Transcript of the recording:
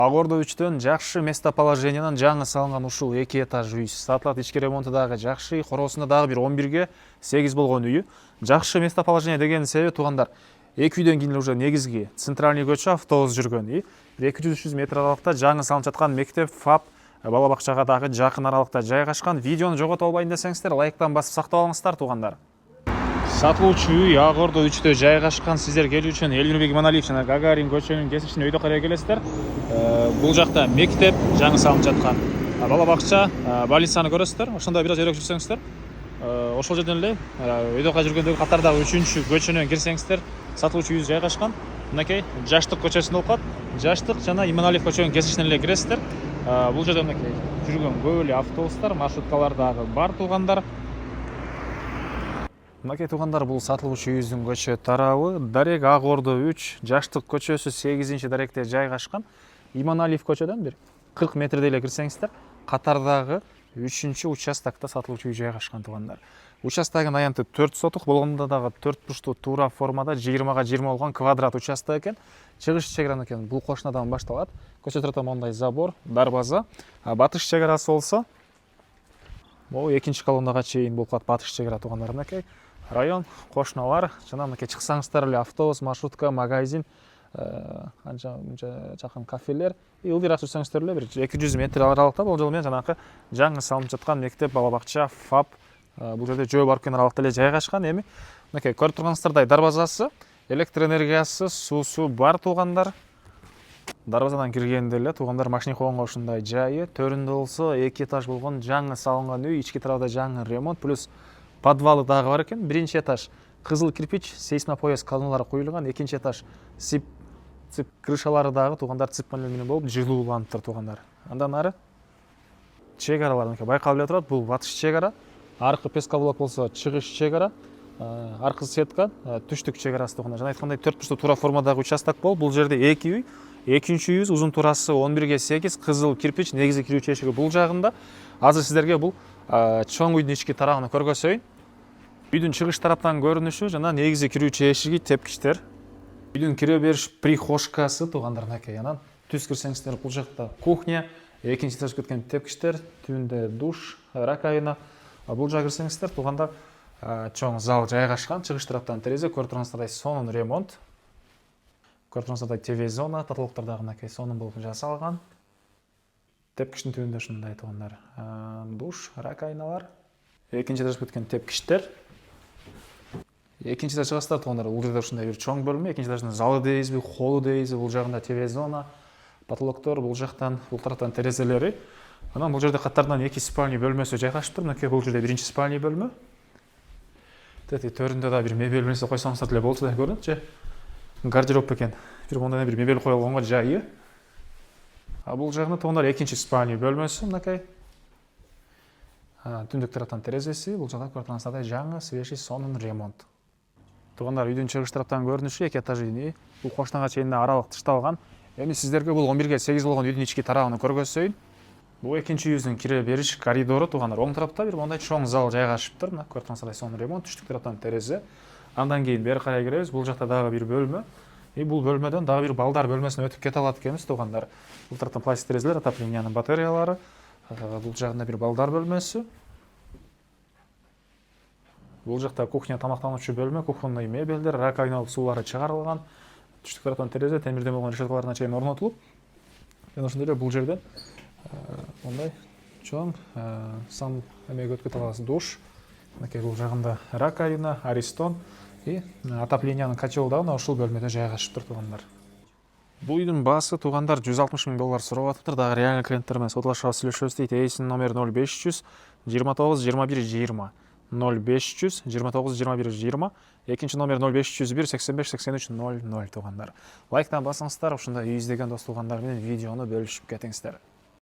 Агордо 3-төн жакшы местоположениянан жаңы салынган ушул 2 этаж үй сатылат. Ички ремонту дагы жакшы, короосунда дагы бир 11ге 8 болгон үйү. Жакшы местоположение дегенин себеби туугандар, эки үйдөн кийин уже негизги центральный көчө автобус жүргөн. 200-300 метр аралыкта жаңы салынып жаткан мектеп, ФАП, бала бакчага дагы жакын аралыкта жайгашкан. Видеону жогото албайын десеңиздер, лайктан басып сактап алыңыздар туугандар. Сатылуучу үй Агордо 3-тө жайгашкан. Сиздер келүү үчүн Элмирбек Иманалиев жана Гагарин көчөнүн кесишине өйдө карай келесиздер. Бул жакта мектеп жаңы салынып жаткан. Бала бакча, больницаны көрөсүздөр. Ошондо бир аз өрөк жүрсөңүздөр, ошол жерден эле өйдө карай жүргөндөгү катардагы 3-чү көчөнөн кирсеңиздер, сатылуучу үй жайгашкан. Мынакей Жаштык көчөсүндө болуп калат. Жаштык жана Иманалиев көчөнүн кесишинен эле киресиздер. Бул жерде мынакей жүргөн көп эле автобустар, маршруткалар дагы бар туугандар. Мынакей туугандар, бул сатылуучу үйүбүздүн көчө тарабы. Дарек Агордо 3, Жаштык көчөсү 8-даректе жайгашкан. Иманалиев көчөдөн бир 40 метрдей эле кирсеңиздер, катардагы 3-чү участокто сатылуучу үй жайгашкан туугандар. Участогун аянты 4 сотук болгондо дагы 4 бурчтуу туура формада 20га 20 болгон квадрат участок экен. Чыгыш чегара экен бул кошунадан башталат. Көчө тарапта мондай забор, дарбаза. Батыш чегарасы болсо могу экинчи колоннага чейин болуп калат. Батыш чегара туугандар, мынакей район, кошуналар жана мынакей чыксаңыздар эле автобус, маршрутка, магазин, анча жакын кафелер. Ылдыйраак жүрсөңүздөр эле бир 200 метр аралыкта бул жолу менен жанакы жаңы салынып жаткан мектеп, бала бакча, ФАП бул жерде жөө барып келген аралыкта эле жайгашкан. Эми мынакей көрүп турганыңыздардай дарбазасы, электр энергиясы, суусу бар туугандар. Дарбазадан киргенде эле туугандар машина койгонго ушундай жайы, төрүндө болсо 2 этаж болгон жаңы салынган үй, ички тарабында жаңы ремонт, плюс подвалы дагы бар экен. Биринчи этаж кызыл кирпич, сейсмопояс колонналары коюлган, экинчи этаж цип крышалары дагы туугандар цип панель менен болуп жылууланып туугандар. Андан ары чегаралар мынакей байкалып эле турат. Бул батыш чегара, аркы пескоблок болсо чыгыш чегара, аркы сетка түштүк чегарасы туугандар. Жана айткандай 4 бурчтуу туура формадагы участок болуп, бул жерде 2 үй. Экинчи үйүбүз узун турасы 11ге 8, кызыл кирпич, негизги кирүүчү эшиги бул жагында. Азыр сиздерге бул чоң үйдүн ички тарабын көргөзөйүн. Үйдүн чыгыш тараптан көрүнүшү жана негизги кирүүчү эшиги, тепкичтер. Үйдүн кире бериш прихожкасы туугандар, мынакей. Анан түз кирсеңиздер, бул жакта кухня, экинчи этажга кеткен тепкичтер, түбүндө душ, раковина. Бул жакка кирсеңиздер, туугандар чоң зал жайгашкан. Чыгыш тараптан терезе, көрүп турганыңыздардай сонун ремонт. Көрүп турганыңыздардай ТВ зона, татаалыктар дагы мынакей сонун болуп жасалган. Тепкичтин түбүндө ушундай туугандар. Душ, раковиналар, экинчи этажга кеткен тепкичтер. Экинчи этаж чыгасыздар туугандар, бул жерде ушундай бир чоң бөлмө, экинчи этаждын залы дейбизби, холлу дейбизби, бул жагында ТВ зона, потолоктор, бул жактан, бул тараптан терезелери. Анан бул жерде каттарынан 2 спальный бөлмөсү жайгашыптыр. Мынакей бул жерде биринчи спальный бөлмө. Төрүндө да бир мебель нерсе койсоңуздар деле болчу да көрүнөт же. Гардероб экен. Бир мондай бир мебель коюлганга жайы. Бул жагында туугандар экинчи спальный бөлмөсү, мынакей. Түндүк тараптан терезеси, бул жакта көрүп турганыңыздардай жаңы, свежий, сонун ремонт. Туугандар, үйдүн чыгыш тараптан көрүнүшү 2 этаж үй. Бул кошунага чейин аралык тышталган. Эми сиздерге бул 11ге 8 болгон үйдүн ички тарабын көргөзөйүн. Бул экинчи үйүбүздүн кире бериш коридору туугандар. Оң тарапта бир мондай чоң зал жайгашыптыр. Мына көрүп турганыңыздардай сонун ремонт, түштүк тараптан терезе. Андан кийин бери карай киребиз. Бул жакта дагы бир бөлмө. Бул бөлмөдөн дагы бир балдар бөлмөсүнө өтүп кете алат экенбиз туугандар. Бул тараптан пластик терезелер, отоплениянын батареялары. Бул жагында бир балдар бөлмөсү. Бул жакта кухня, тамактануучу бөлмө, кухонный мебелдер, раковина суулары чыгарылган. Түштүк тараптан терезе, темирден болгон решеткаларына чейин орнотулуп. Жана ошондой эле бул жерден мондай чоң сам эмеге өтүп кете аласыз душ. Мынакей бул жагында раковина, аристон и отоплениянын котел дагы ушул бөлмөдө жайгашыптыр туугандар. Бул үйдүн баасы туугандар 160 000 доллар сурап атыптыр. Дагы реальный клиенттер менен сотулашып сүйлөшөбүз дейт. Эйсинин номери 0500 29 21 20. 0500 29 21 20. Экинчи номер 0501 85 83 00 туугандар. Лайктан басыңыздар, ушундай үй издеген дос туугандар менен видеону бөлүшүп кетиңиздер.